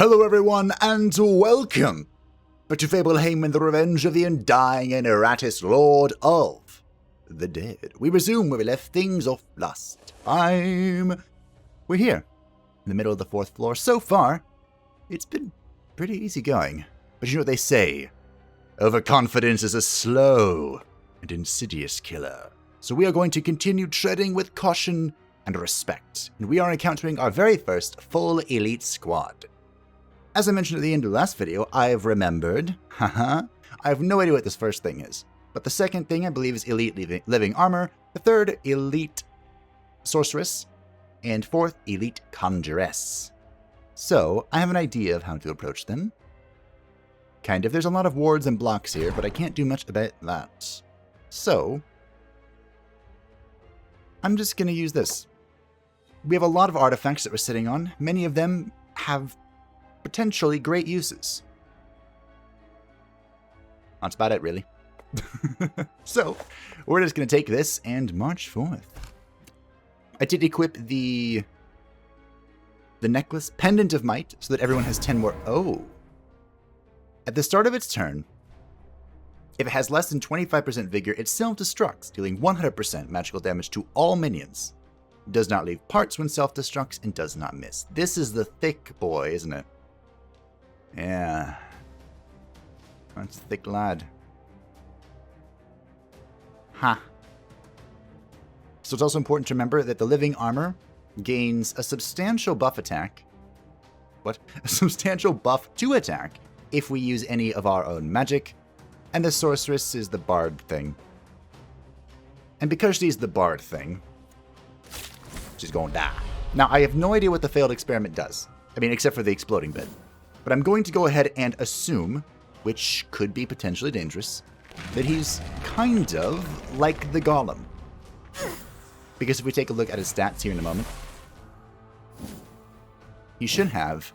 Hello everyone, and welcome back to Fableheim and the Revenge of the Undying Iratus, Lord of the Dead. We resume where we left things off last time. We're here, in the middle of the 4th floor. So far, it's been pretty easy going. But you know what they say, overconfidence is a slow and insidious killer. So we are going to continue treading with caution and respect. And we are encountering our very first full elite squad. As I mentioned at the end of the last video, I've remembered. I have no idea what this first thing is. But the second thing I believe is elite living armor. The third, elite sorceress. And fourth, elite conjuress. So, I have an idea of how to approach them. Kind of. There's a lot of wards and blocks here, but I can't do much about that. So, I'm just going to use this. We have a lot of artifacts that we're sitting on. Many of them have potentially great uses. That's about it, really. So, we're just going to take this and march forth. I did equip the necklace, Pendant of Might, so that everyone has 10 more. Oh. At the start of its turn, if it has less than 25% vigor, it self-destructs, dealing 100% magical damage to all minions. Does not leave parts when self-destructs, and does not miss. This is the thick boy, isn't it? Yeah. That's a thick lad. Ha. So it's also important to remember that the living armor gains a substantial buff attack. What? A substantial buff to attack if we use any of our own magic. And the sorceress is the bard thing. And because she's the bard thing, she's gonna die. Now, I have no idea what the failed experiment does. I mean, except for the exploding bit. But I'm going to go ahead and assume, which could be potentially dangerous, that he's kind of like the golem. Because if we take a look at his stats here in a moment, he should have,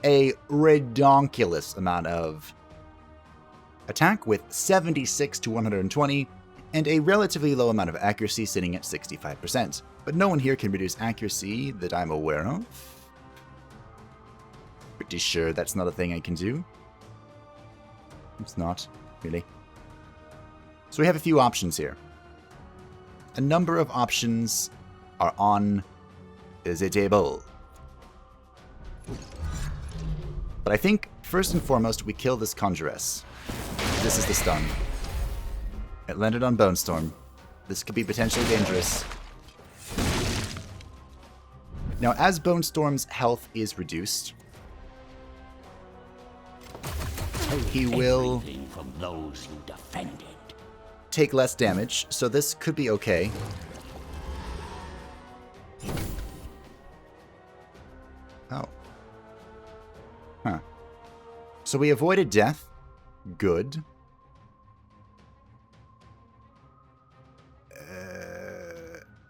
a redonkulous amount of attack with 76 to 120, and a relatively low amount of accuracy sitting at 65%. But no one here can reduce accuracy that I'm aware of. Pretty sure that's not a thing I can do. It's not, really. So we have a few options here. A number of options are on the table. But I think, first and foremost, we kill this conjuress. This is the stun. It landed on Bone Storm. This could be potentially dangerous. Now, as Bone Storm's health is reduced, he will from those you defended. Take less damage, so this could be okay. Oh. Huh. So we avoided death. Good.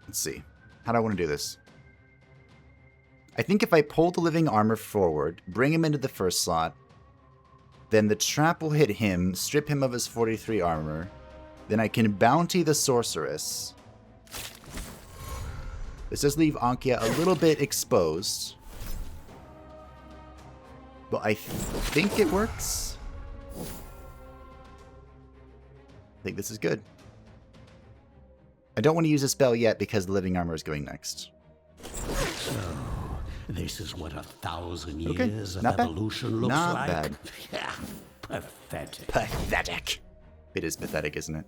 Let's see. How do I want to do this? I think if I pull the living armor forward, bring him into the first slot, then the trap will hit him, strip him of his 43 armor. Then I can bounty the sorceress. This does leave Ankia a little bit exposed. But I think it works. I think this is good. I don't want to use a spell yet because the living armor is going next. So, this is what 1,000 Okay, years of not bad. evolution looks Not like? bad. Yeah, pathetic. Pathetic. It is pathetic, isn't it?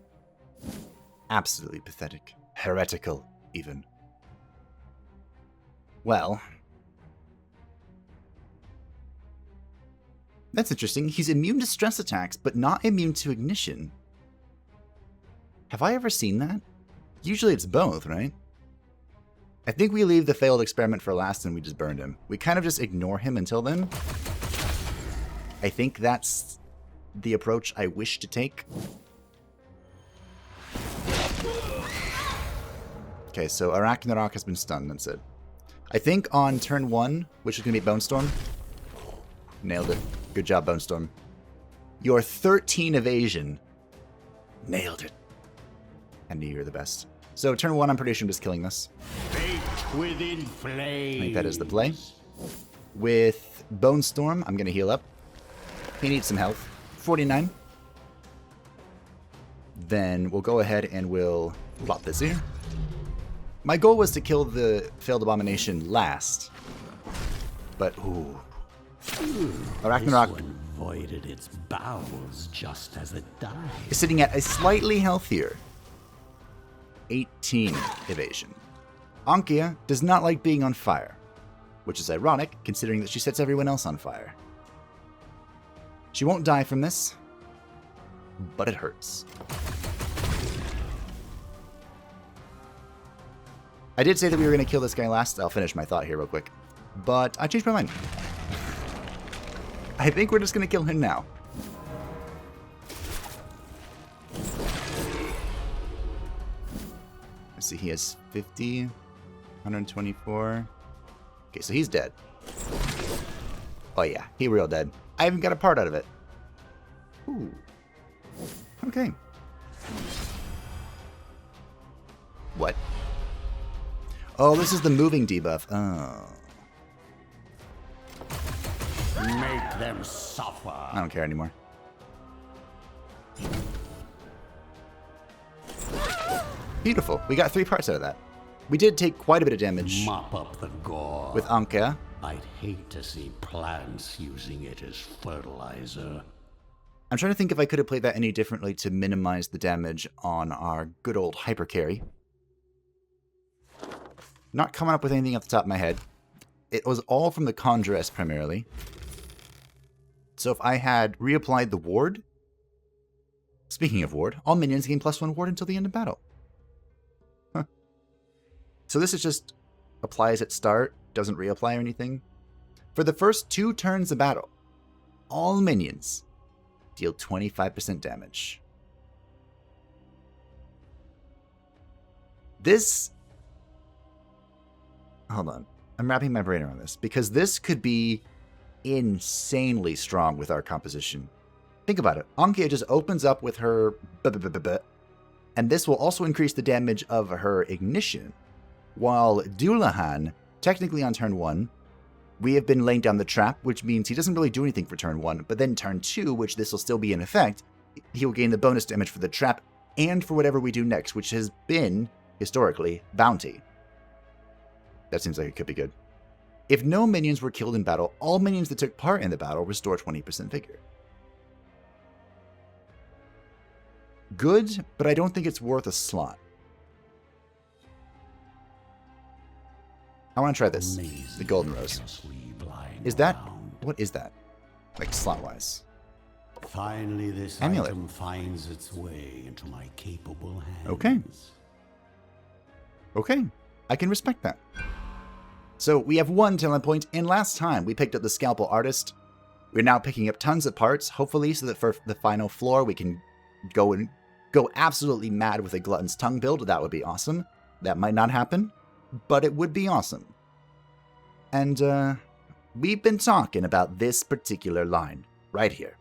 Absolutely pathetic. Heretical, even. Well. That's interesting. He's immune to stress attacks, but not immune to ignition. Have I ever seen that? Usually it's both, right? I think we leave the failed experiment for last and we just burned him. We kind of just ignore him until then. I think that's the approach I wish to take. Okay, so Arachnarok has been stunned, that's it. I think on turn 1, which is going to be Bone Storm. Nailed it. Good job, Bone Storm. Your 13 evasion. Nailed it. I knew you were the best. So turn 1, I'm pretty sure I'm just killing this. Baked within flames. I think that is the play. With Bone Storm, I'm going to heal up. He needs some health. 49. Then we'll go ahead and we'll plop this here. My goal was to kill the Failed Abomination last. But, ooh. Ragnarok This one voided its bowels just as it died. is sitting at a slightly healthier 18 evasion. Ankia does not like being on fire, which is ironic considering that she sets everyone else on fire. She won't die from this, but it hurts. I did say that we were going to kill this guy last. I'll finish my thought here real quick. But I changed my mind. I think we're just going to kill him now. Let's see, he has 50, 124. Okay, so he's dead. Oh yeah, he real dead. I even got a part out of it. Ooh. Okay. What? Oh, this is the moving debuff. Oh. Make them suffer. I don't care anymore. Beautiful. We got 3 parts out of that. We did take quite a bit of damage Mop up the gore. with Anka. I'd hate to see plants using it as fertilizer. I'm trying to think if I could have played that any differently to minimize the damage on our good old hyper carry. Not coming up with anything off the top of my head. It was all from the Conjuress primarily. So if I had reapplied the ward... Speaking of ward, all minions gain +1 ward until the end of battle. Huh. So this is just applies at start, doesn't reapply or anything. For the first 2 turns of battle, all minions deal 25% damage. This... Hold on. I'm wrapping my brain around this, because this could be insanely strong with our composition. Think about it. Ankia just opens up with her and this will also increase the damage of her ignition. While Dullahan, technically on turn 1, we have been laying down the trap, which means he doesn't really do anything for turn 1, but then turn 2, which this will still be in effect, he will gain the bonus damage for the trap and for whatever we do next, which has been, historically, bounty. That seems like it could be good. If no minions were killed in battle, all minions that took part in the battle restore 20% vigor. Good, but I don't think it's worth a slot. I want to try this. Amazing The Golden Rose. sleep lying Is that... around. What is that? Like, slot-wise. Finally, this Amulet. item finds its way into my capable hands. Okay. Okay. I can respect that. So we have 1 talent point, and last time we picked up the Scalpel Artist. We're now picking up tons of parts, hopefully, so that for the final floor we can go absolutely mad with a Glutton's Tongue build. That would be awesome. That might not happen, but it would be awesome. And we've been talking about this particular line right here.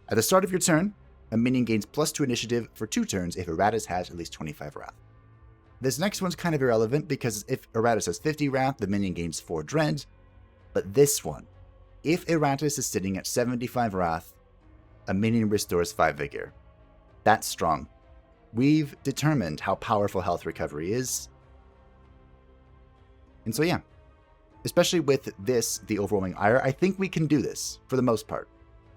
At the start of your turn, a minion gains +2 initiative for 2 turns if Iratus has at least 25 wrath. This next one's kind of irrelevant because if Iratus has 50 wrath, the minion gains 4 dread. But this one, if Iratus is sitting at 75 wrath, a minion restores 5 vigor. That's strong. We've determined how powerful health recovery is. And so yeah, especially with this, the overwhelming ire, I think we can do this for the most part.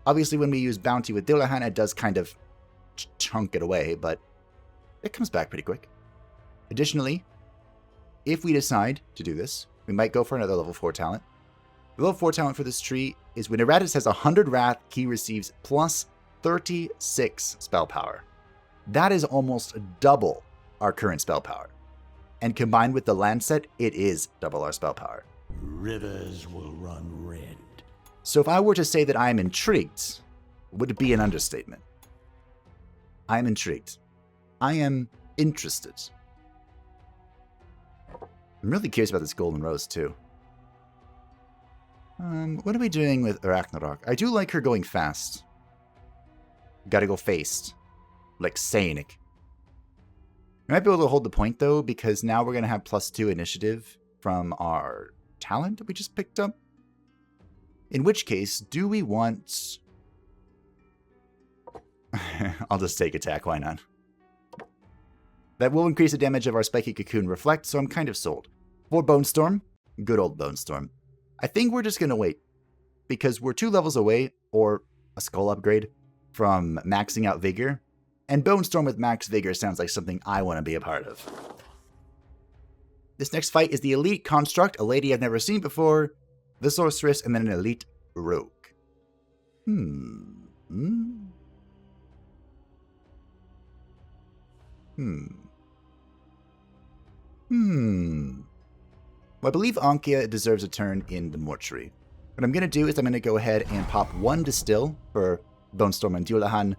Obviously when we use bounty with Dullahan, it does kind of chunk it away, but it comes back pretty quick. Additionally, if we decide to do this, we might go for another level 4 talent. The level 4 talent for this tree is when Iratus has 100 wrath, he receives plus 36 spell power. That is almost double our current spell power. And combined with the Lancet, it is double our spell power. Rivers will run red. So if I were to say that I am intrigued, would it be an understatement? I am intrigued. I am interested. I'm really curious about this Golden Rose, too. What are we doing with Ragnarok? I do like her going fast. Gotta go faced. Like Sainik. We might be able to hold the point, though, because now we're going to have +2 initiative from our talent that we just picked up. In which case, do we want... I'll just take attack, why not? That will increase the damage of our Spiky Cocoon Reflect, so I'm kind of sold. For Bone Storm, good old Bone Storm. I think we're just going to wait, because we're 2 levels away, or a Skull upgrade, from maxing out Vigor, and Bone Storm with max Vigor sounds like something I want to be a part of. This next fight is the Elite Construct, a lady I've never seen before, the Sorceress, and then an Elite Rogue. Well, I believe Ankia deserves a turn in the Mortuary. What I'm going to do is I'm going to go ahead and pop 1 Distill for Bone Storm and Dullahan,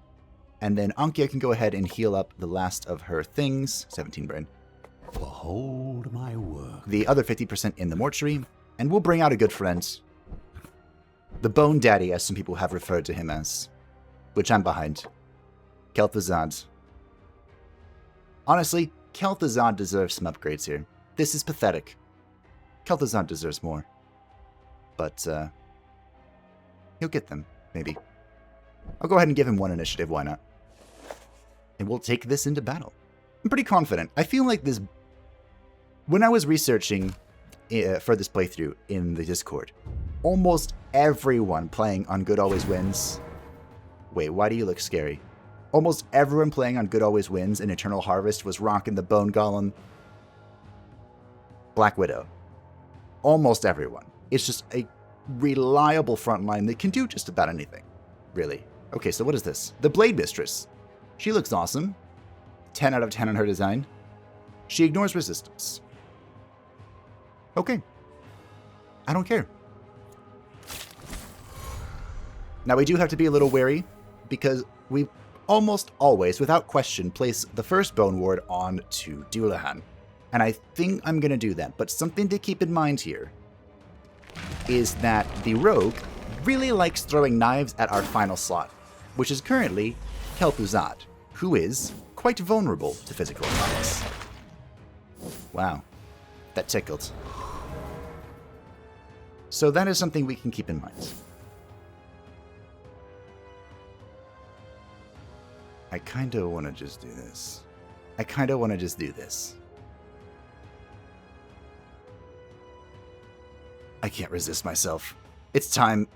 and then Ankia can go ahead and heal up the last of her things, 17 brain. Behold my work. The other 50% in the Mortuary, and we'll bring out a good friend. The Bone Daddy, as some people have referred to him as, which I'm behind. Kel'Thuzad. Honestly, Kel'Thuzad deserves some upgrades here. This is pathetic. Kel'Thuzad deserves more. But, he'll get them, maybe. I'll go ahead and give him 1 initiative, why not? And we'll take this into battle. I'm pretty confident. I feel like this... When I was researching for this playthrough in the Discord, almost everyone playing on Good Always Wins... Wait, why do you look scary? Almost everyone playing on Good Always Wins in Eternal Harvest was rocking the Bone Golem Black Widow. Almost everyone. It's just a reliable frontline that can do just about anything. Really. Okay, so what is this? The Blade Mistress. She looks awesome. 10 out of 10 on her design. She ignores resistance. Okay. I don't care. Now we do have to be a little wary, because we almost always, without question, place the first Bone Ward on to Dullahan. And I think I'm going to do that. But something to keep in mind here is that the Rogue really likes throwing knives at our final slot, which is currently Kel'Thuzad, who is quite vulnerable to physical attacks. Wow, that tickled. So that is something we can keep in mind. I kind of want to just do this. I can't resist myself. It's time.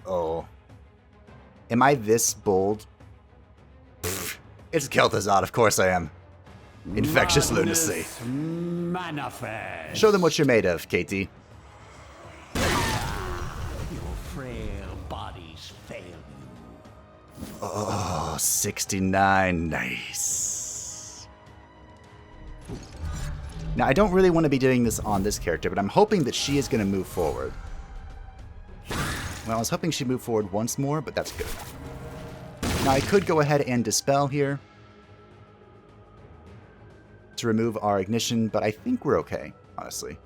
Oh. Am I this bold? Pfft. It's Kel'Thuzad, of course I am. Infectious lunacy. Manifest. Show them what you're made of, Katie. Your frail bodies fail you. Oh, 69. Nice. Now, I don't really want to be doing this on this character, but I'm hoping that she is going to move forward. Well, I was hoping she'd move forward once more, but that's good enough. Now, I could go ahead and Dispel here to remove our ignition, but I think we're okay, honestly.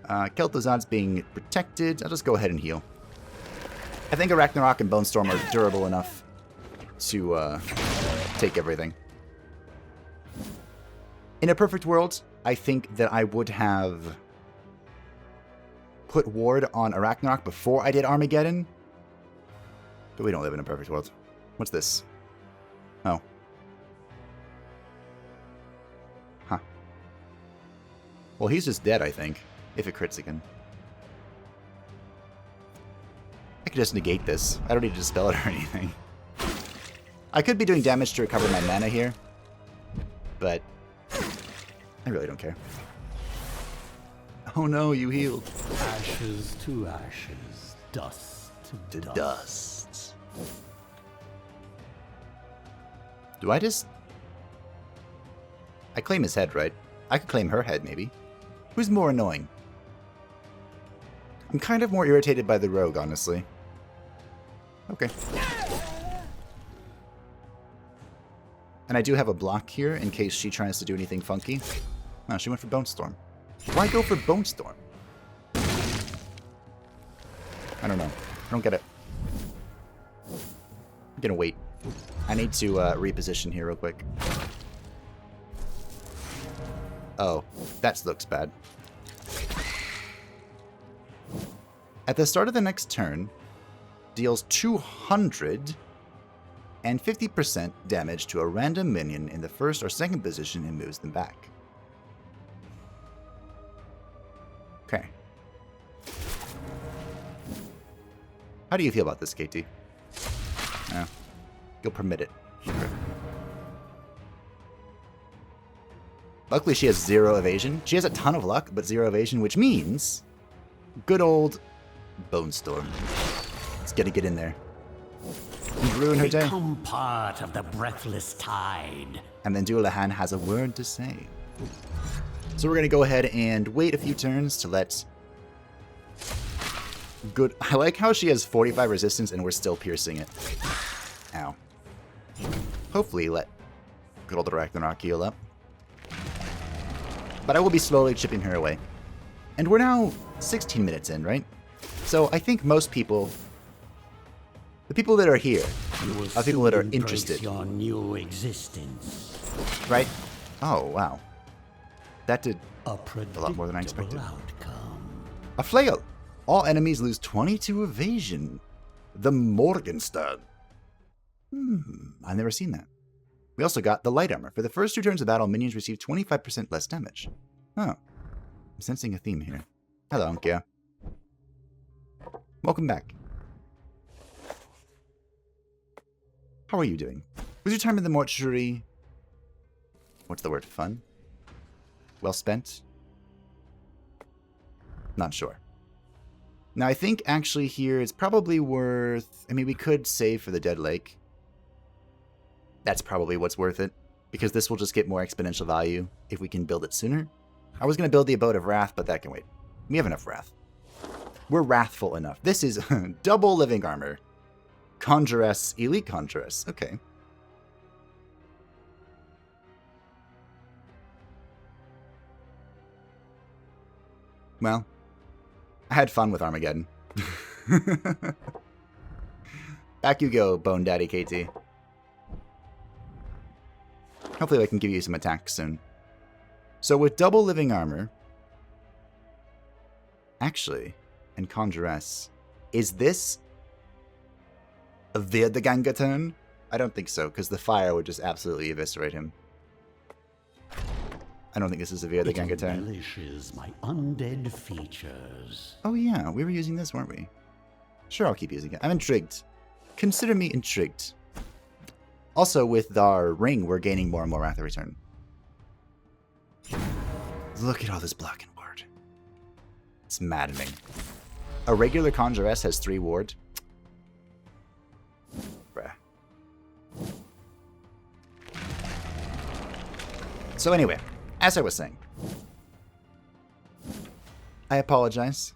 Kel'Thuzad's being protected. I'll just go ahead and heal. I think Ragnarok and Bone Storm are durable enough to take everything. In a perfect world, I think that I would have put Ward on Ragnarok before I did Armageddon. But we don't live in a perfect world. What's this? Oh. Huh. Well, he's just dead, I think, if it crits again. I could just negate this. I don't need to dispel it or anything. I could be doing damage to recover my mana here, but I really don't care. Oh no, you healed. Ashes to ashes, dust to dust. Do I just... I claim his head, right? I could claim her head, maybe. Who's more annoying? I'm kind of more irritated by the rogue, honestly. Okay. And I do have a block here in case she tries to do anything funky. No, she went for Bone Storm. Why go for Bone Storm? I don't know. I don't get it. I'm gonna wait. I need to reposition here real quick. Oh, that looks bad. At the start of the next turn, deals 250% damage to a random minion in the first or second position and moves them back. Okay. How do you feel about this, KT? You'll permit it. Sure. Luckily, she has 0 evasion. She has a ton of luck, but 0 evasion, which means good old Bone Storm. It's gonna get in there and ruin her day. Become part of the breathless tide. And then Dullahan has a word to say. So we're gonna go ahead and wait a few turns to let good. I like how she has 45 resistance and we're still piercing it. Ow. Hopefully let good old Ragnarok heal up. But I will be slowly chipping her away. And we're now 16 minutes in, right? So I think most people, the people that are here, are people that are interested. Your new existence. Right? Oh, wow. That did A lot more than I expected. Outcome. A flail. All enemies lose 22 evasion. The Morgenstern. I've never seen that. We also got the light armor. For the first 2 turns of battle, minions receive 25% less damage. Oh. I'm sensing a theme here. Hello, Ankia. Welcome back. How are you doing? Was your time in the mortuary... What's the word? Fun? Well spent? Not sure. Now, I think actually here it's probably worth... I mean, we could save for the Dead Lake. That's probably what's worth it, because this will just get more exponential value if we can build it sooner. I was going to build the Abode of Wrath, but that can wait. We have enough Wrath. We're wrathful enough. This is double living armor. Conjuress, Elite Conjuress. Okay. Well, I had fun with Armageddon. Back you go, Bone Daddy KT. Hopefully I can give you some attacks soon. So with double living armor, actually, and Conjuress, is this a Verdeganga turn? I don't think so, because the fire would just absolutely eviscerate him. I don't think this is a Verdeganga turn. It embellishes my undead features. Oh yeah, we were using this, weren't we? Sure, I'll keep using it. I'm intrigued. Consider me intrigued. Also, with our ring, we're gaining more and more Wrath every turn. Look at all this block and ward. It's maddening. A regular Conjuress has 3 ward. Bruh. So anyway, as I was saying, I apologize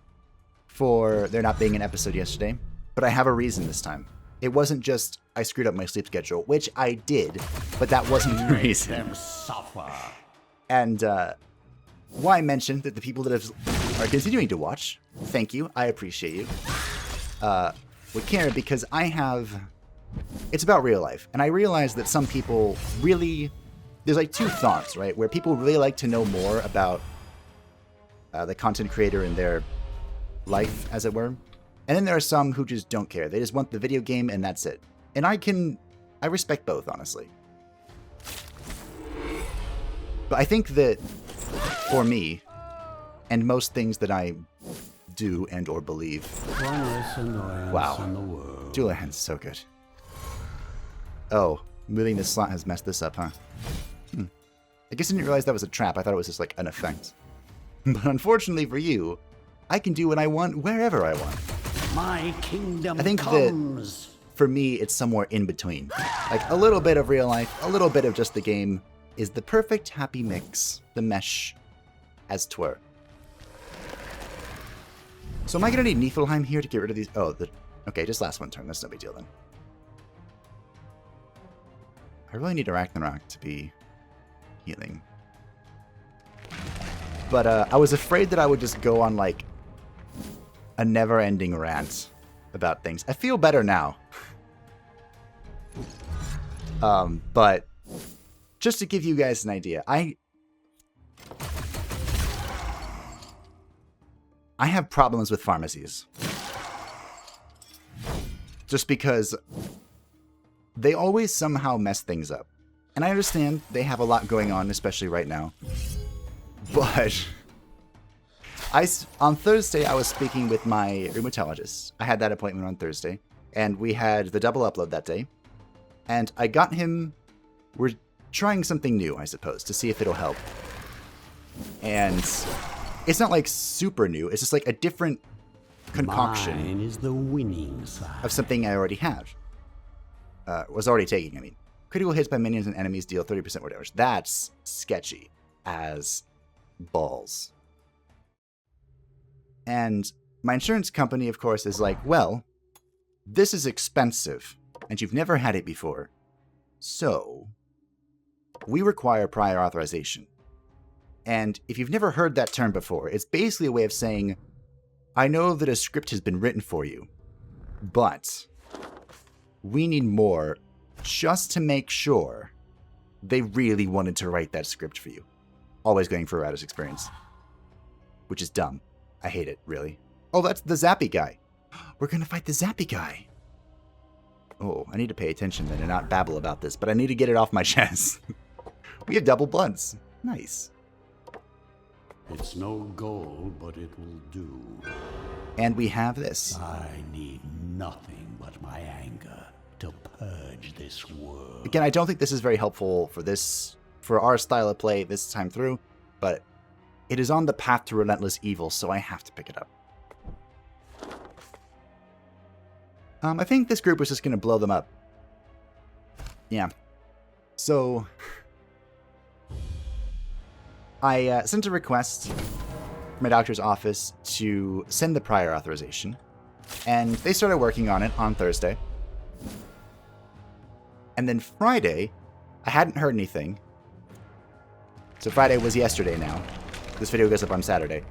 for there not being an episode yesterday, but I have a reason this time. It wasn't just I screwed up my sleep schedule, which I did, but that wasn't the reason. Them suffer. And why I mentioned that the people that are continuing to watch, thank you, I appreciate you, would care because I have... It's about real life, and I realize that some people really... There's like 2 thoughts, right? Where people really like to know more about the content creator and their life, as it were. And then there are some who just don't care. They just want the video game and that's it. And I respect both, honestly. But I think that for me, and most things that I do and or believe, wow, Dullahan's so good. Oh, moving this slot has messed this up, huh? I guess I didn't realize that was a trap. I thought it was just like an effect. But unfortunately for you, I can do what I want wherever I want. My kingdom I think comes. That for me, it's somewhere in between. Like a little bit of real life, a little bit of just the game is the perfect happy mix, the mesh, as twere. So am I going to need Niflheim here to get rid of these? Oh, okay, just last one turn. That's no big deal then. I really need a Ragnarok to be healing. But I was afraid that I would just go on like a never-ending rant about things. I feel better now. But just to give you guys an idea, I have problems with pharmacies. Just because they always somehow mess things up. And I understand they have a lot going on, especially right now. But on Thursday, I was speaking with my rheumatologist. I had that appointment on Thursday. And we had the double upload that day. And I got him... We're trying something new, I suppose, to see if it'll help. And it's not like super new. It's just like a different concoction. Mine is the winning side. Of something I already had. Was already taking, I mean. Critical hits by minions and enemies deal 30% more damage. That's sketchy as balls. And my insurance company, of course, is like, well, this is expensive, and you've never had it before. So, we require prior authorization. And if you've never heard that term before, it's basically a way of saying, I know that a script has been written for you, but we need more just to make sure they really wanted to write that script for you. Always going for Iratus experience. Which is dumb. I hate it, really. Oh, that's the Zappy guy. We're gonna fight the Zappy guy. Oh, I need to pay attention then and not babble about this, but I need to get it off my chest. We have double bloods. Nice. It's no gold, but it will do. And we have this. I need nothing but my anger to purge this world. Again, I don't think this is very helpful for our style of play this time through, but it is on the path to relentless evil, so I have to pick it up. I think this group was just going to blow them up. Yeah. So, I sent a request from my doctor's office to send the prior authorization, and they started working on it on Thursday. And then Friday, I hadn't heard anything. So Friday was yesterday now. This video goes up on Saturday.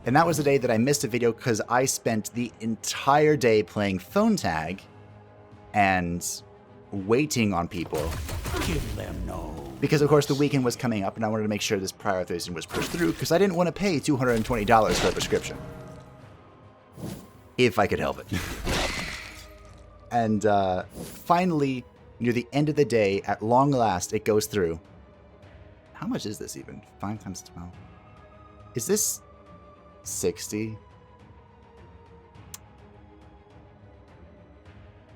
And that was the day that I missed a video because I spent the entire day playing phone tag and waiting on people. Give them no. Because, of course, the weekend was coming up and I wanted to make sure this prior authorization was pushed through because I didn't want to pay $220 for a prescription. If I could help it. And finally, near the end of the day, at long last, it goes through. How much is this even? 5 times 12. Is this 60?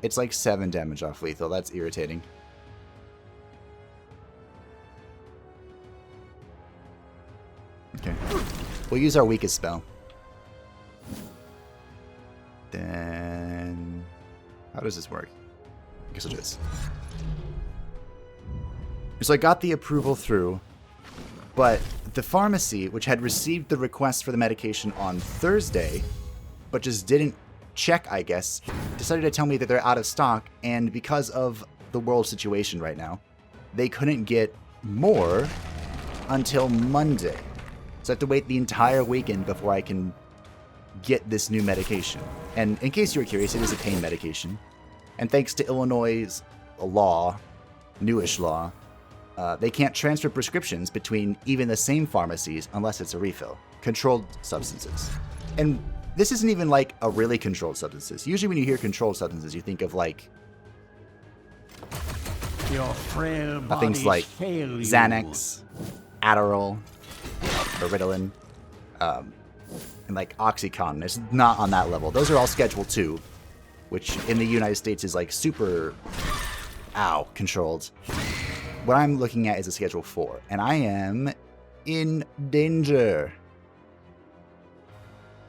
It's like 7 damage off lethal. That's irritating. Okay. We'll use our weakest spell. Then... How does this work? I guess it is. So I got the approval through, but the pharmacy, which had received the request for the medication on Thursday, but just didn't check, I guess, decided to tell me that they're out of stock, and because of the world situation right now, they couldn't get more until Monday. So I have to wait the entire weekend before I can get this new medication. And in case you were curious, it is a pain medication. And thanks to Illinois' law, newish law, they can't transfer prescriptions between even the same pharmacies unless it's a refill. Controlled substances. And this isn't even like a really controlled substances. Usually when you hear controlled substances, you think of like Your frail things like fail you. Xanax, Adderall, or Ritalin, and like Oxycontin. It's not on that level. Those are all Schedule 2, which in the United States is like super, controlled. What I'm looking at is a Schedule 4, and I am in danger.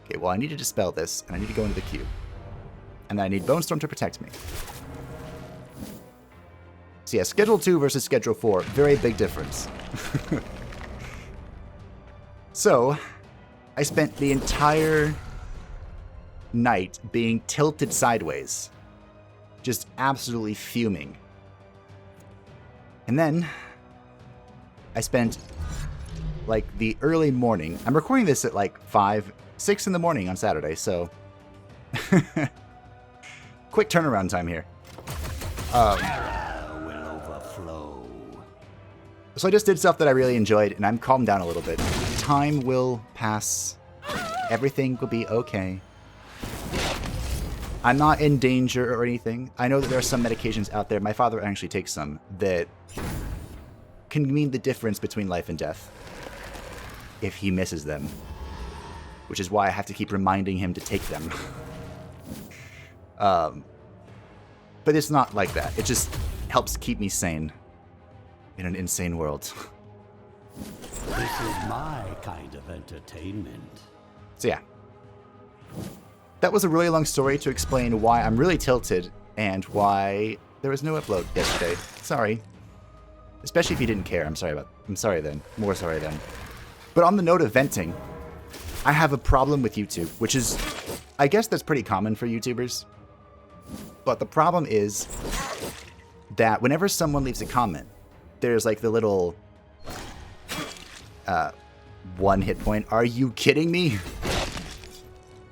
Okay, well, I need to dispel this, and I need to go into the queue. And then I need Bone Storm to protect me. So yeah, Schedule 2 versus Schedule 4, very big difference. So, I spent the entire night being tilted sideways. Just absolutely fuming. And then, I spent, like, the early morning. I'm recording this at, like, 6 in the morning on Saturday, so... Quick turnaround time here. Will overflow. So I just did stuff that I really enjoyed, and I'm calmed down a little bit. Time will pass. Everything will be okay. I'm not in danger or anything. I know that there are some medications out there. My father actually takes some that can mean the difference between life and death if he misses them, which is why I have to keep reminding him to take them. But it's not like that. It just helps keep me sane in an insane world. This is my kind of entertainment. So yeah. That was a really long story to explain why I'm really tilted and why there was no upload yesterday. Sorry. Especially if you didn't care. I'm sorry then. More sorry then. But on the note of venting, I have a problem with YouTube, which is, I guess that's pretty common for YouTubers. But the problem is that whenever someone leaves a comment, there's like the little 1 hit point. Are you kidding me?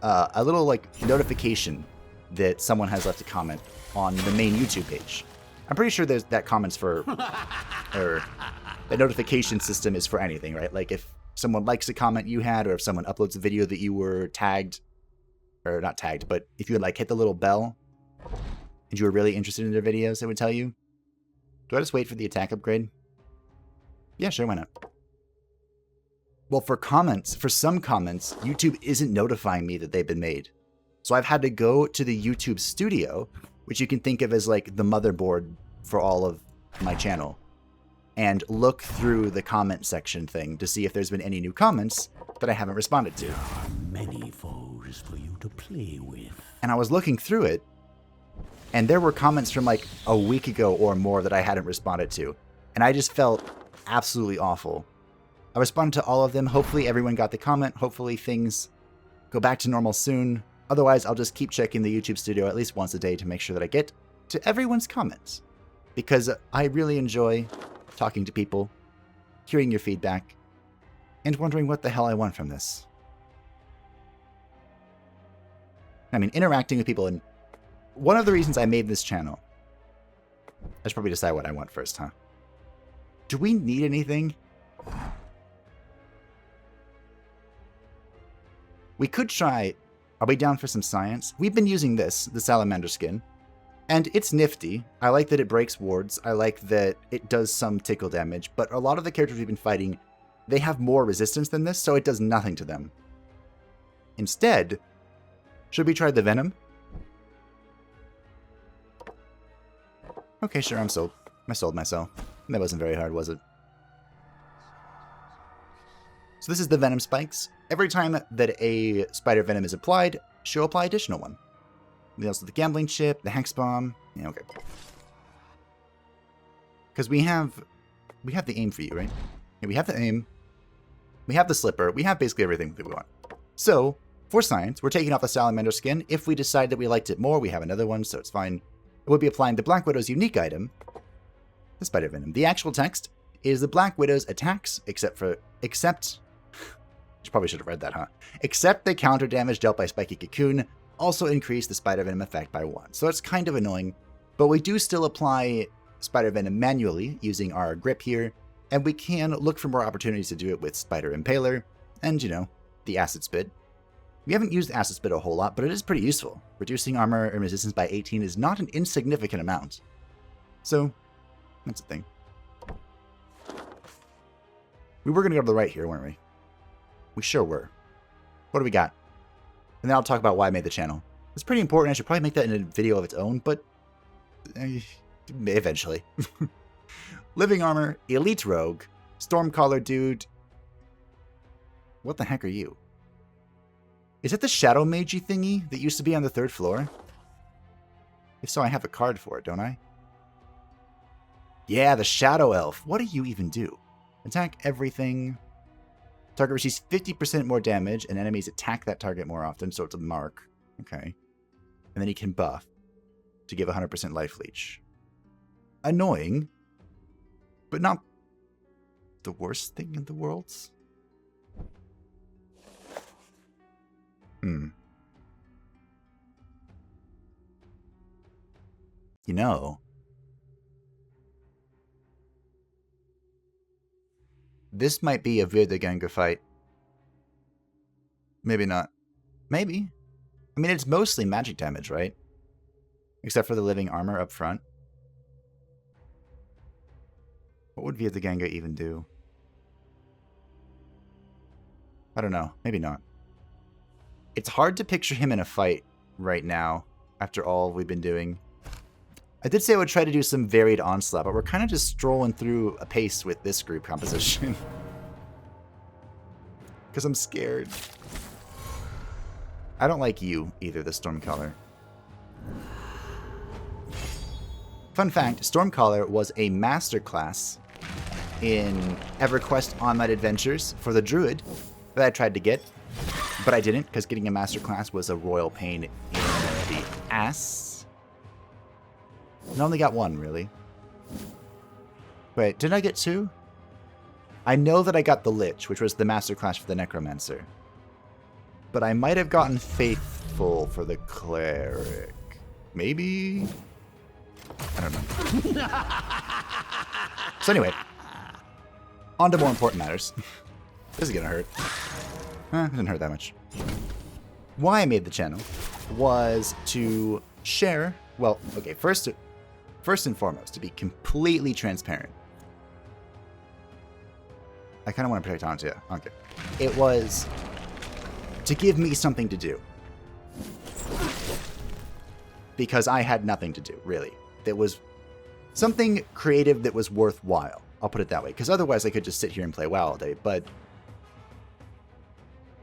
A little like notification that someone has left a comment on the main YouTube page. I'm pretty sure that comments for, or the notification system is for anything, right? Like if someone likes a comment you had, or if someone uploads a video that you were tagged, or not tagged, but if you would like hit the little bell and you were really interested in their videos, it would tell you. Do I just wait for the attack upgrade? Yeah, sure, why not? Well, for some comments, YouTube isn't notifying me that they've been made. So I've had to go to the YouTube studio, which you can think of as like the motherboard for all of my channel, and look through the comment section thing to see if there's been any new comments that I haven't responded to. There are many foes for you to play with. And I was looking through it, and there were comments from like a week ago or more that I hadn't responded to. And I just felt absolutely awful. I responded to all of them. Hopefully everyone got the comment. Hopefully things go back to normal soon. Otherwise, I'll just keep checking the YouTube studio at least once a day to make sure that I get to everyone's comments. Because I really enjoy talking to people, hearing your feedback, and wondering what the hell I want from this. I mean, interacting with people, and one of the reasons I made this channel, I should probably decide what I want first, huh? Do we need anything? We could try, are we down for some science? We've been using this, the salamander skin, and it's nifty. I like that it breaks wards. I like that it does some tickle damage, but a lot of the characters we've been fighting, they have more resistance than this, so it does nothing to them. Instead, should we try the venom? Okay, sure, I'm sold. I sold myself. That wasn't very hard, was it? So this is the venom spikes. Every time that a spider venom is applied, she'll apply additional one. We also have the gambling chip, the hex bomb. Yeah, okay. Because we have the aim for you, right? Yeah, we have the aim. We have the slipper. We have basically everything that we want. So, for science, we're taking off the salamander skin. If we decide that we liked it more, we have another one, so it's fine. We'll be applying the Black Widow's unique item, the spider venom. The actual text is the Black Widow's attacks, except probably should have read that, huh? Except the counter damage dealt by Spiky Cocoon also increase the spider venom effect by 1. So it's kind of annoying, but we do still apply spider venom manually using our grip here, and we can look for more opportunities to do it with Spider Impaler and, you know, the Acid Spit. We haven't used Acid Spit a whole lot, but it is pretty useful. Reducing armor and resistance by 18 is not an insignificant amount. So, that's a thing. We were going to go to the right here, weren't we? We sure were. What do we got? And then I'll talk about why I made the channel. It's pretty important. I should probably make that in a video of its own, but eventually. Living Armor, Elite Rogue, Stormcaller Dude. What the heck are you? Is it the Shadow Magey thingy that used to be on the 3rd floor? If so, I have a card for it, don't I? Yeah, the Shadow Elf. What do you even do? Attack everything. Target receives 50% more damage, and enemies attack that target more often, so it's a mark. Okay. And then he can buff to give 100% life leech. Annoying, but not the worst thing in the world. You know, this might be a Wiederganger fight. Maybe not. Maybe. I mean, it's mostly magic damage, right? Except for the living armor up front. What would Via the Ganga even do? I don't know. Maybe not. It's hard to picture him in a fight right now, after all we've been doing. I did say I would try to do some varied onslaught, but we're kind of just strolling through a pace with this group composition. Because I'm scared. I don't like you either, the Stormcaller. Fun fact, Stormcaller was a masterclass in EverQuest Online Adventures for the Druid that I tried to get, but I didn't, because getting a masterclass was a royal pain in the ass. And I only got one, really. Wait, did I get two? I know that I got the Lich, which was the masterclass for the Necromancer. But I might have gotten Faithful for the Cleric. Maybe? I don't know. So anyway, on to more important matters. This is gonna hurt. It didn't hurt that much. Why I made the channel was to share, well, okay, first and foremost, to be completely transparent. I kind of want to protect onto it. Okay. It was to give me something to do. Because I had nothing to do, really. That was something creative that was worthwhile. I'll put it that way. Because otherwise I could just sit here and play WoW all day. But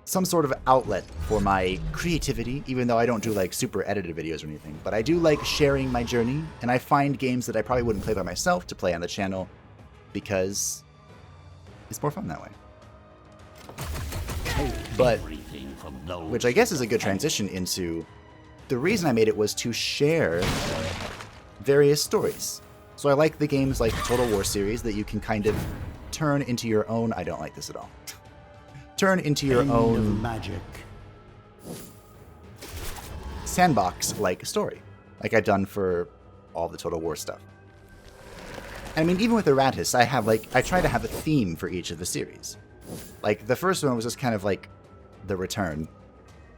some sort of outlet for my creativity, even though I don't do like super edited videos or anything. But I do like sharing my journey. And I find games that I probably wouldn't play by myself to play on the channel. Because it's more fun that way. But, which I guess is a good transition into, the reason I made it was to share various stories. So I like the games like the Total War series that you can kind of turn into your own, I don't like this at all, turn into your own magic sandbox-like story, like I've done for all the Total War stuff. I mean, even with Iratus, I try to have a theme for each of the series. Like, the first one was just kind of like the return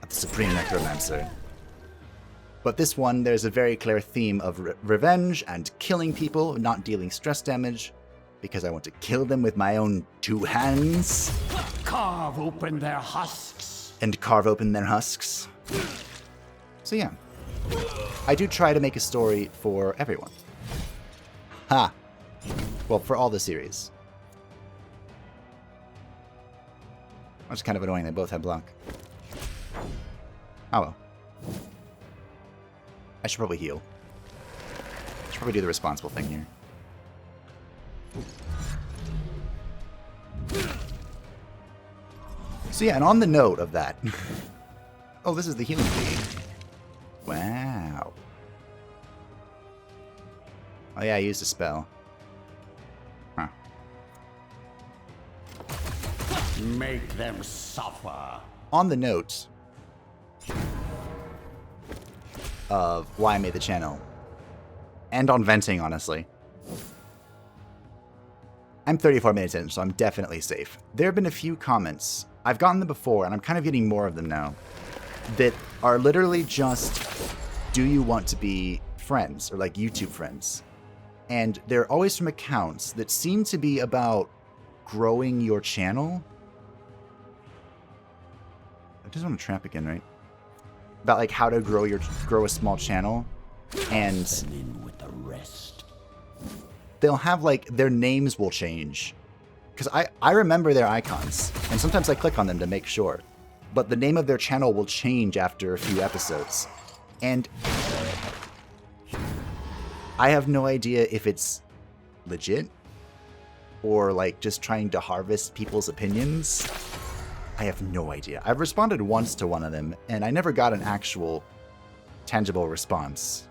of the Supreme Necromancer. But this one, there's a very clear theme of revenge and killing people, not dealing stress damage, because I want to kill them with my own two hands. Carve open their husks. And carve open their husks. So yeah, I do try to make a story for everyone. Ha! Well, for all the series. It's kind of annoying they both have block. Oh well. I should probably heal. I should probably do the responsible thing here. So yeah, and on the note of that... oh, this is the healing feed. Wow. Oh yeah, I used a spell. Huh. Make them suffer. On the note of why I made the channel, and on venting, honestly, I'm 34 minutes in, so I'm definitely safe. There have been a few comments, I've gotten them before, and I'm kind of getting more of them now, that are literally just, do you want to be friends, or like YouTube friends? And they're always from accounts that seem to be about growing your channel. I just want to trap again, right? About like how to grow a small channel, and With the rest. they'll have like their names will change, because I remember their icons, and sometimes I click on them to make sure, but the name of their channel will change after a few episodes, and I have no idea if it's legit or like just trying to harvest people's opinions. I have no idea. I've responded once to one of them, and I never got an actual tangible response.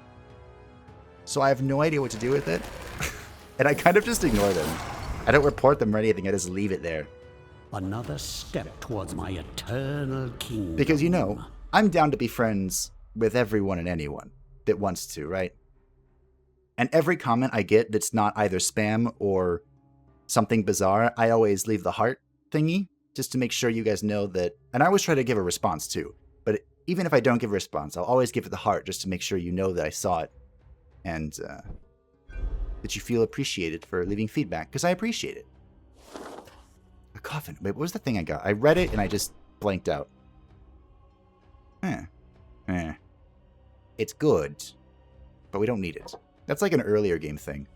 So I have no idea what to do with it. And I kind of just ignore them. I don't report them or anything, I just leave it there. Another step towards my eternal kingdom. Because, you know, I'm down to be friends with everyone and anyone that wants to, right? And every comment I get that's not either spam or something bizarre, I always leave the heart thingy, just to make sure you guys know that, and I always try to give a response too, but even if I don't give a response, I'll always give it the heart just to make sure you know that I saw it and that you feel appreciated for leaving feedback, because I appreciate it. A coffin. Wait, what was the thing I got? I read it and I just blanked out. It's good, but we don't need it. That's like an earlier game thing.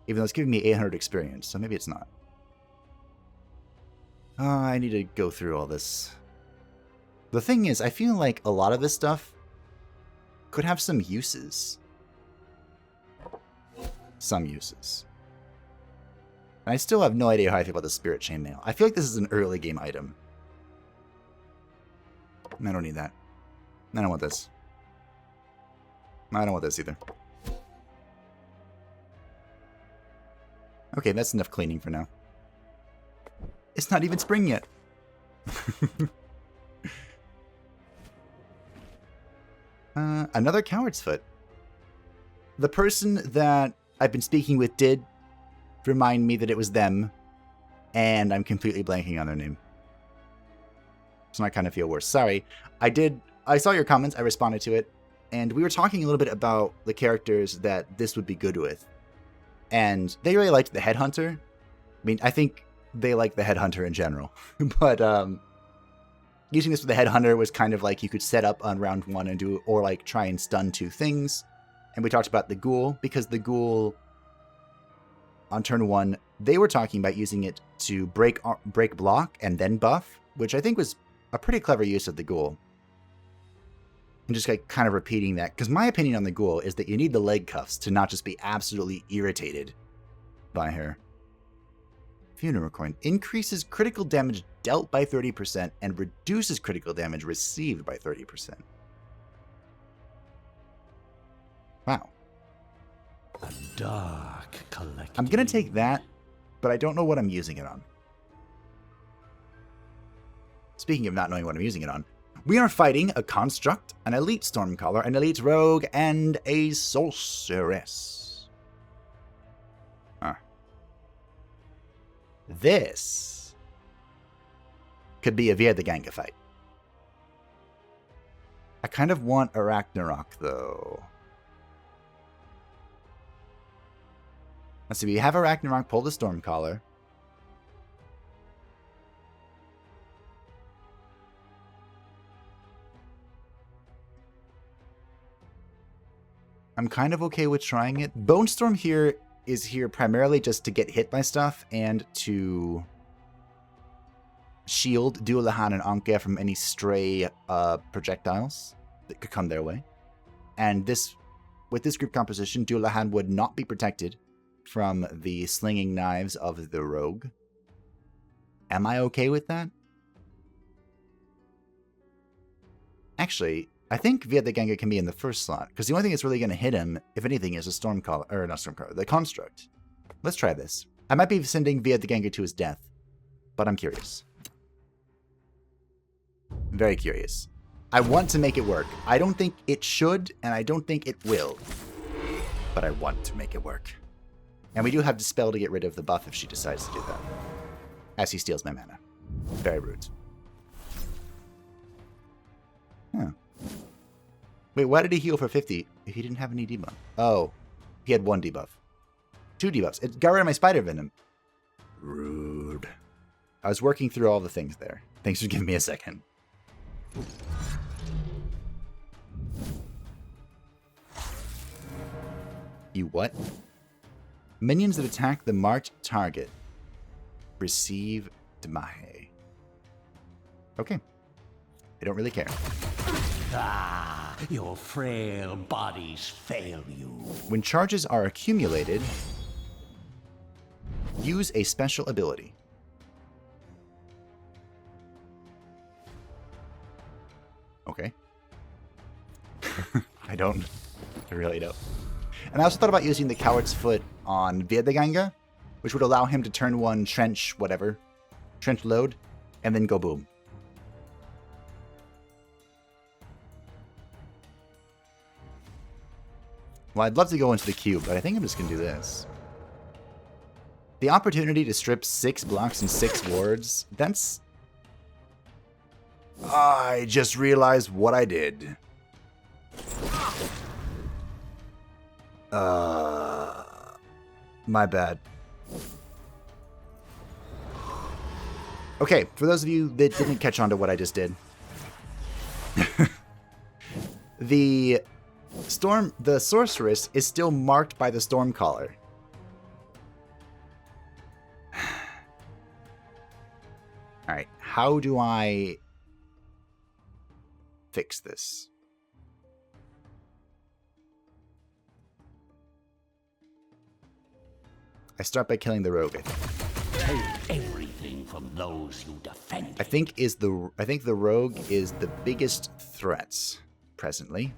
Even though it's giving me 800 experience, so maybe it's not. I need to go through all this. The thing is, I feel like a lot of this stuff could have some uses. Some uses. And I still have no idea how I feel about the Spirit Chainmail. I feel like this is an early game item. I don't need that. I don't want this. I don't want this either. Okay, that's enough cleaning for now. It's not even spring yet. Another coward's foot. The person that I've been speaking with did remind me that it was them, and I'm completely blanking on their name. So I kind of feel worse. Sorry. I saw your comments, I responded to it, and we were talking a little bit about the characters that this would be good with. And they really liked the Headhunter. I mean, I think they like the Headhunter in general. But using this with the Headhunter was kind of like you could set up on round 1 and do, or like try and stun 2 things. And we talked about the Ghoul, because the Ghoul on turn 1, they were talking about using it to break block and then buff, which I think was a pretty clever use of the Ghoul. And just like kind of repeating that, because my opinion on the Ghoul is that you need the leg cuffs to not just be absolutely irritated by her. Funeral Coin increases critical damage dealt by 30% and reduces critical damage received by 30%. Wow. A dark collective. I'm going to take that, but I don't know what I'm using it on. Speaking of not knowing what I'm using it on, we are fighting a Construct, an Elite Stormcaller, an Elite Rogue, and a Sorceress. This could be a Via the Ganga fight. I kind of want a Ragnarok, though. Let's see, we have a Ragnarok, pull the Stormcaller. I'm kind of okay with trying it. Bone Storm here is here primarily just to get hit by stuff and to shield Dullahan and Anka from any stray projectiles that could come their way. And this, with this group composition, Dullahan would not be protected from the slinging knives of the rogue. Am I okay with that? Actually, I think Via the Ganga can be in the first slot, because the only thing that's really going to hit him, if anything, is a Stormcaller, or not Stormcaller, the Construct. Let's try this. I might be sending Via the Ganga to his death, but I'm curious. Very curious. I want to make it work. I don't think it should, and I don't think it will, but I want to make it work. And we do have Dispel to get rid of the buff if she decides to do that, as he steals my mana. Very rude. Huh. Wait, why did he heal for 50 if he didn't have any debuff? Oh, he had 1 debuff. 2 debuffs. It got rid of my Spider Venom. Rude. I was working through all the things there. Thanks for giving me a second. You what? Minions that attack the marked target receive Damahe. Okay. I don't really care. Ah, your frail bodies fail you. When charges are accumulated, use a special ability. Okay. I really don't. And I also thought about using the Coward's Foot on Via the Ganga, which would allow him to turn 1 trench whatever, trench load, and then go boom. Well, I'd love to go into the cube, but I think I'm just going to do this. The opportunity to strip 6 blocks and 6 wards, that's... I just realized what I did. My bad. Okay, for those of you that didn't catch on to what I just did. The sorceress is still marked by the Stormcaller. Alright, how do I fix this? I start by killing the rogue, I think. Take everything from those you defend. I think the rogue is the biggest threat presently.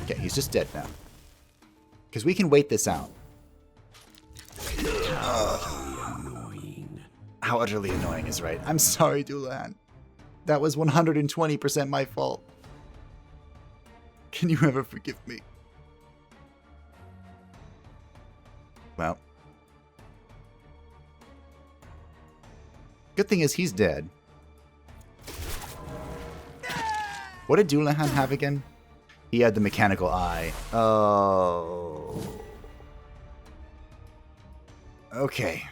Okay, he's just dead now. Because we can wait this out. How utterly annoying is right. I'm sorry, Dullahan. That was 120% my fault. Can you ever forgive me? Well. Good thing is he's dead. What did Dullahan have again? He had the mechanical eye. Oh. Okay.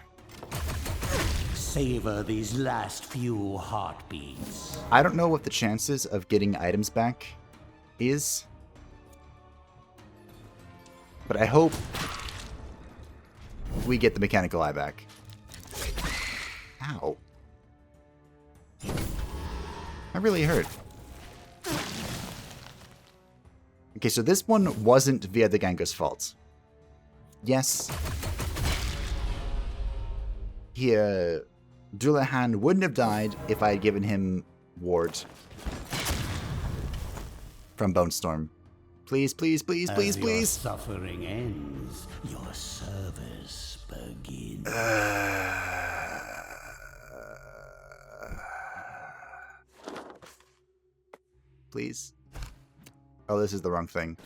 Savor these last few heartbeats. I don't know what the chances of getting items back is. But I hope we get the mechanical eye back. Ow. That really hurt. Okay, so this one wasn't via the Ganga's fault. Yes. Here, Dullahan wouldn't have died if I had given him ward from Bone Storm. Please, please, please, please, please. As your suffering ends, your service begins. Please. Oh, this is the wrong thing.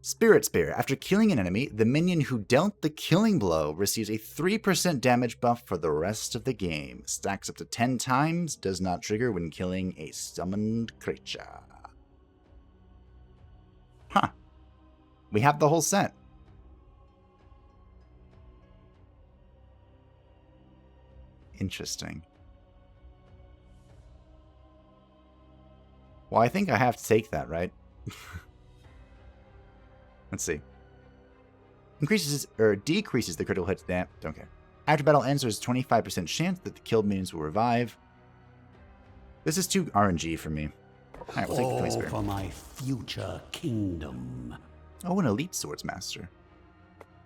Spirit Spear. After killing an enemy, the minion who dealt the killing blow receives a 3% damage buff for the rest of the game. Stacks up to 10 times. Does not trigger when killing a summoned creature. Huh. We have the whole set. Interesting. Well, I think I have to take that, right? Let's see. Increases or decreases the critical hit stamp. Don't care. After battle ends, there's a 25% chance that the killed minions will revive. This is too RNG for me. Alright, we'll take the Killing Spear. For my future kingdom. Oh, an elite swordsmaster.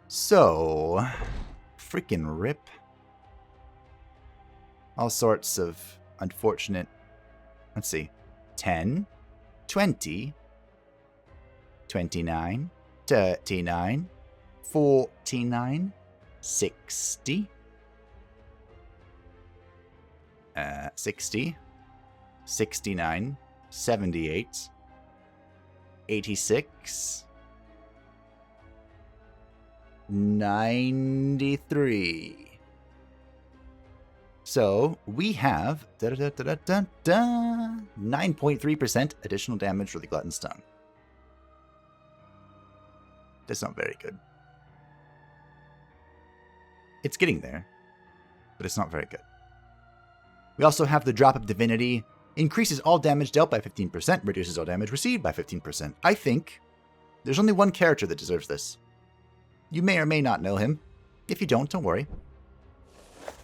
So, freaking rip. All sorts of unfortunate. Let's see. 10, 20, 29, 39, 49, 60, 60, 69, 78, 86, 93. So we have 9.3% additional damage for the Glutton's Tongue. That's not very good. It's getting there, but it's not very good. We also have the Drop of Divinity. Increases all damage dealt by 15%, reduces all damage received by 15%. I think there's only one character that deserves this. You may or may not know him. If you don't worry.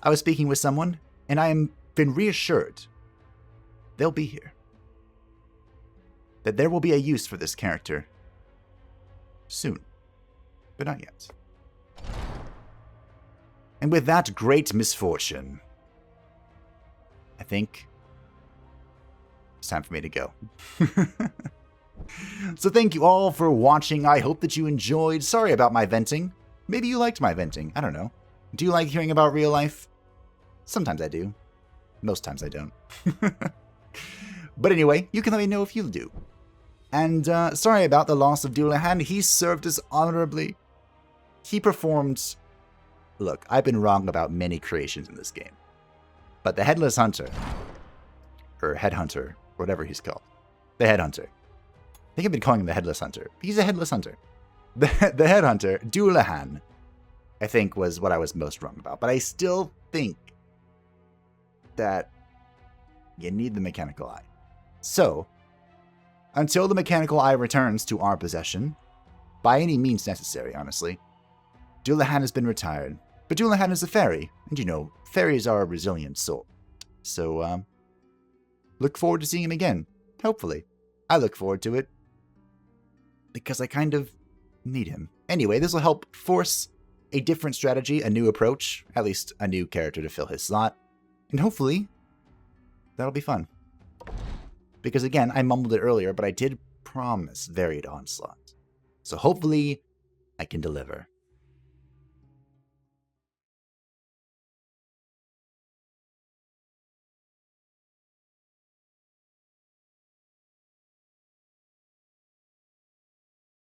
I was speaking with someone, and I am been reassured they'll be here. That there will be a use for this character soon, but not yet. And with that great misfortune, I think it's time for me to go. So thank you all for watching. I hope that you enjoyed. Sorry about my venting. Maybe you liked my venting. I don't know. Do you like hearing about real life? Sometimes I do. Most times I don't. But anyway, you can let me know if you do. And sorry about the loss of Dullahan. He served us honorably. He performed... Look, I've been wrong about many creations in this game. But the Headless Hunter, or Headhunter, whatever he's called, the Headhunter. I think I've been calling him the Headless Hunter. He's a Headless Hunter. The Headhunter, Dullahan, I think was what I was most wrong about. But I still think that you need the mechanical eye. So, until the mechanical eye returns to our possession, by any means necessary, honestly, Dullahan has been retired. But Dullahan is a fairy, and you know, fairies are a resilient soul. So, look forward to seeing him again. Hopefully. I look forward to it. Because I kind of need him. Anyway, this will help force a different strategy, a new approach, at least a new character to fill his slot. And hopefully, that'll be fun. Because again, I mumbled it earlier, but I did promise varied onslaught. So hopefully, I can deliver.